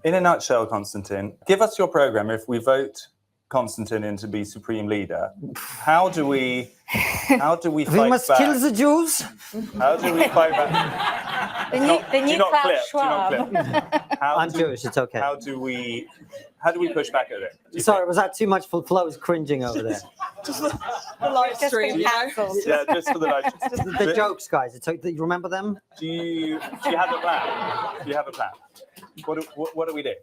in a nutshell, Konstantin, give us your program. If we vote Konstantin in to be supreme leader, how do we fight We must back? kill the Jews. How do we fight back? The new Klaus Schwab. I'm Jewish, it's okay. How do we push back at it? Sorry, was that too much? Flo was cringing over there. Just the live stream, you know? Yeah, just for the live. The jokes, guys. You remember them? Do you have a plan? Do you have a plan? What do we do?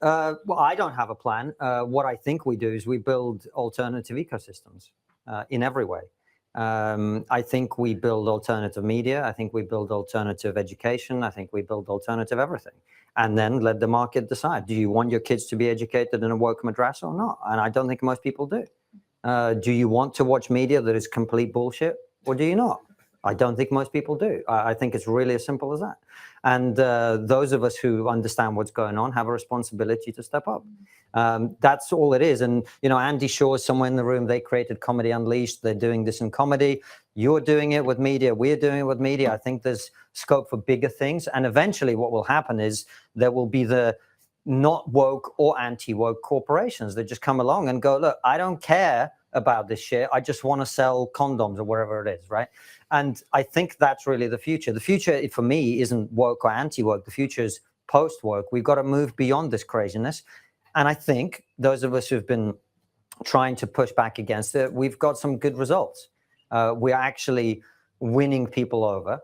Well, I don't have a plan. What I think we do is we build alternative ecosystems in every way. I think we build alternative media. I think we build alternative education. I think we build alternative everything. And then let the market decide. Do you want your kids to be educated in a woke madrasa or not? And I don't think most people do. Do you want to watch media that is complete bullshit, or do you not? I don't think most people do. I think it's really as simple as that. And those of us who understand what's going on have a responsibility to step up. That's all it is. And, you know, Andy Shaw is somewhere in the room. They created Comedy Unleashed. They're doing this in comedy. You're doing it with media. We're doing it with media. I think there's scope for bigger things. And eventually what will happen is there will be the not woke or anti-woke corporations that just come along and go, look, I don't care about this shit. I just want to sell condoms or wherever it is, right? And I think that's really the future. The future for me isn't woke or anti-woke. The future is post-woke. We've got to move beyond this craziness. And I think those of us who've been trying to push back against it, we've got some good results. We're actually winning people over.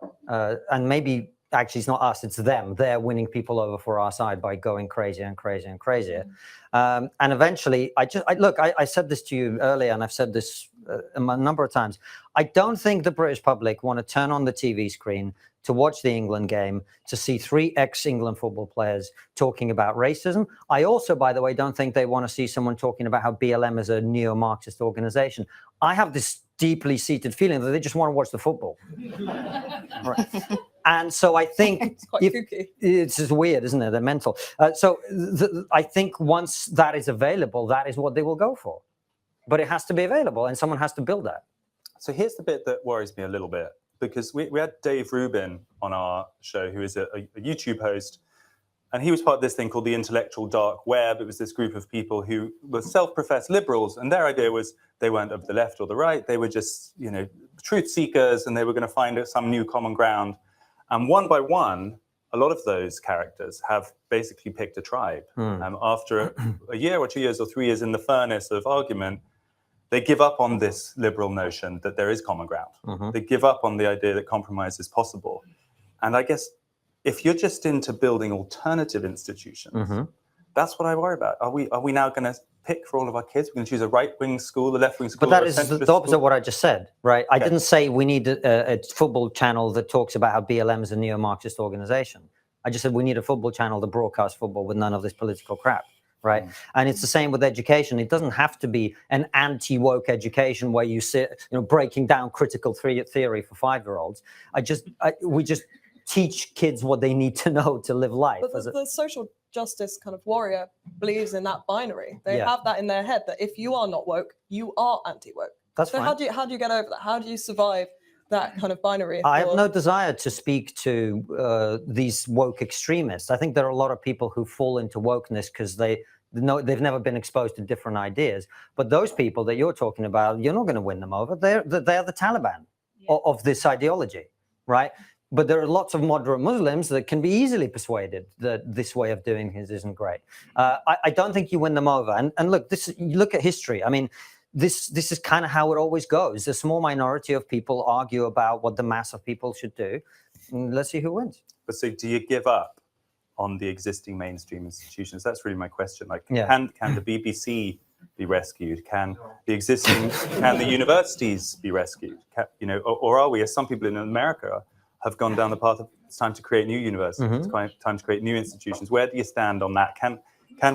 And maybe actually it's not us, it's them. They're winning people over for our side by going crazier and crazier and crazier. And eventually, I said this to you earlier, and I've said this a number of times. I don't think the British public want to turn on the TV screen to watch the England game, to see 3 ex-England football players talking about racism. I also, by the way, don't think they want to see someone talking about how BLM is a neo-Marxist organization. I have this deeply seated feeling that they just want to watch the football. Right. And so I think it's quite kooky. It's just weird, isn't it? They're mental. I think once that is available, that is what they will go for. But it has to be available, and someone has to build that. So here's the bit that worries me a little bit, because we had Dave Rubin on our show, who is a YouTube host, and he was part of this thing called the intellectual dark web. It was this group of people who were self-professed liberals, and their idea was they weren't of the left or the right. They were just, you know, truth seekers, and they were going to find some new common ground. And one by one, a lot of those characters have basically picked a tribe. After a year or 2 years or 3 years in the furnace of argument, they give up on this liberal notion that there is common ground. They give up on the idea that compromise is possible. And I guess if you're just into building alternative institutions, that's what I worry about. Are we now going to pick for all of our kids? We're going to choose a right-wing school, a left-wing school? But that is the opposite of what I just said, right? I didn't say we need a football channel that talks about how BLM is a neo-Marxist organization. I just said we need a football channel that broadcasts football with none of this political crap. Right. And it's the same with education. It doesn't have to be an anti-woke education where you sit, you know, breaking down critical theory for 5-year-olds. We just teach kids what they need to know to live life. But the social justice kind of warrior believes in that binary. They have that in their head, that if you are not woke, you are anti-woke. That's so fine. how do you get over that? How do you survive that kind of binary? I have no desire to speak to these woke extremists. I think there are a lot of people who fall into wokeness because they've never been exposed to different ideas. But those people that you're talking about, you're not going to win them over. They're the Taliban of this ideology, right? But there are lots of moderate Muslims that can be easily persuaded that this way of doing things isn't great. I don't think you win them over. And look, you look at history. I mean, this is kind of how it always goes. A small minority of people argue about what the mass of people should do. And let's see who wins. But so do you give up on the existing mainstream institutions? That's really my question. Like, can the BBC be rescued? Can the universities be rescued? Or are we, as some people in America have gone down the path of it's time to create new universities, it's time to create new institutions? Where do you stand on that? Can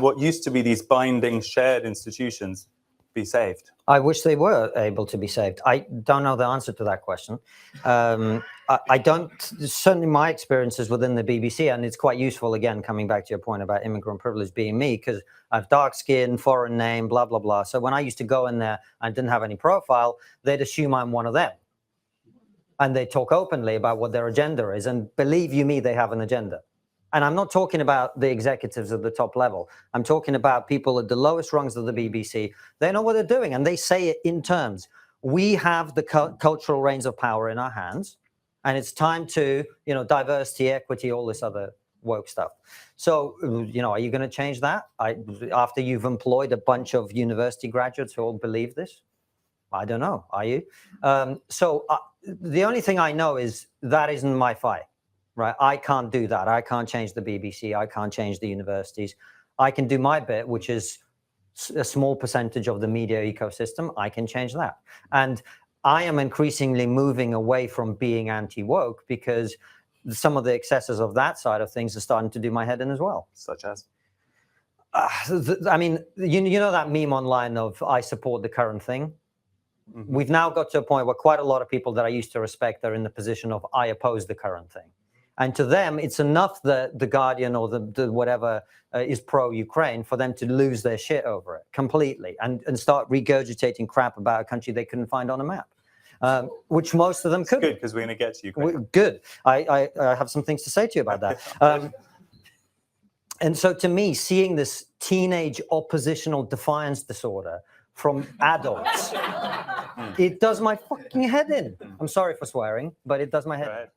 what used to be these binding shared institutions be saved? I wish they were able to be saved. I don't know the answer to that question. I don't, certainly my experiences within the BBC, and it's quite useful, again, coming back to your point about immigrant privilege being me, because I have dark skin, foreign name, blah, blah, blah. So when I used to go in there and didn't have any profile, they'd assume I'm one of them. And they talk openly about what their agenda is. And believe you me, they have an agenda. And I'm not talking about the executives at the top level. I'm talking about people at the lowest rungs of the BBC. They know what they're doing, and they say it in terms. We have the cultural reins of power in our hands, and it's time to, diversity, equity, all this other woke stuff. So, are you going to change that after you've employed a bunch of university graduates who all believe this? I don't know. Are you? The only thing I know is that isn't my fight. Right, I can't do that. I can't change the BBC. I can't change the universities. I can do my bit, which is a small percentage of the media ecosystem. I can change that. And I am increasingly moving away from being anti-woke because some of the excesses of that side of things are starting to do my head in as well. Such as? I mean, you know that meme online of I support the current thing? Mm-hmm. We've now got to a point where quite a lot of people that I used to respect are in the position of I oppose the current thing. And to them, it's enough that the Guardian or the whatever is pro-Ukraine for them to lose their shit over it completely and start regurgitating crap about a country they couldn't find on a map, which most of them couldn't. Good, because we're going to get to Ukraine. Good. I have some things to say to you about that. And so to me, seeing this teenage oppositional defiance disorder from adults, it does my fucking head in. I'm sorry for swearing, but it does my head in.